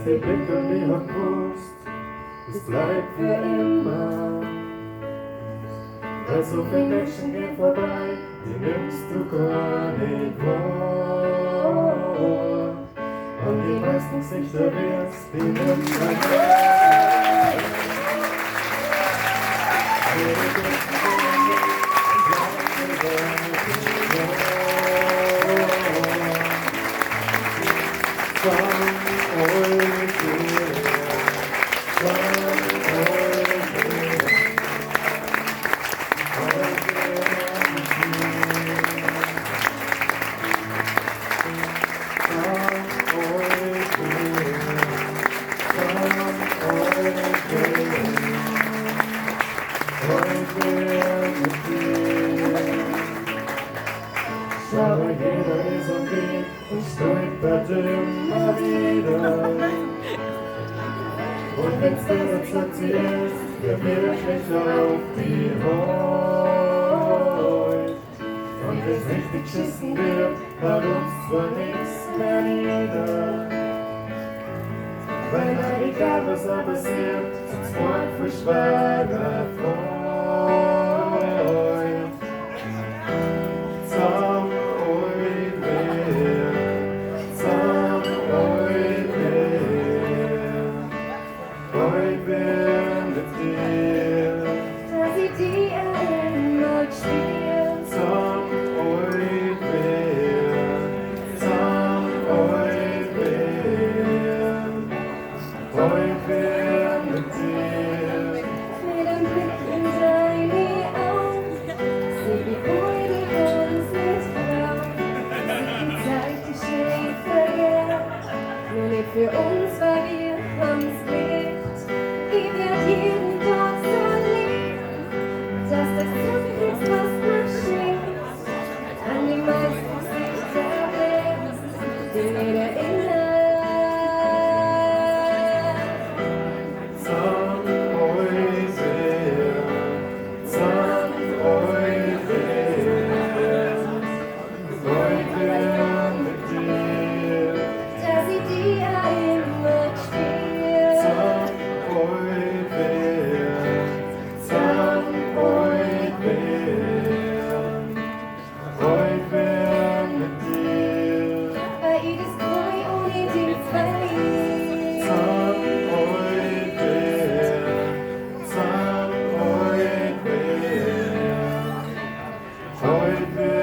lässt den Blick an ihrer Brust, es bleibt für immer. Weil so viele Menschen gehen vorbei, die nimmst du gar nicht wahr. Und die meisten Gesichter wirst, die nimmt man wahr. Aber jeder ist und geht und stolpert immer wieder. Und wenn's besser sagt sie ist, wer wirklich auf die Haut. Und wenn's richtig geschissen wird, hat uns zwar nichts mehr nieder. Weil na egal was da passiert, zum Wort für schwager Freund. Für uns, weil wir haben's lebt, ihr werdet jeden Tag so lieben, dass das Leben ist, was man schenkt, an die meisten Gesichter wert, die mir erinnern. Zahn euch wer, freut wer mit dir. Da sie die Heimat spielt. Zahn euch wer mit dir. Bei ihr ist treu ohne den Verlies. Zahn euch wer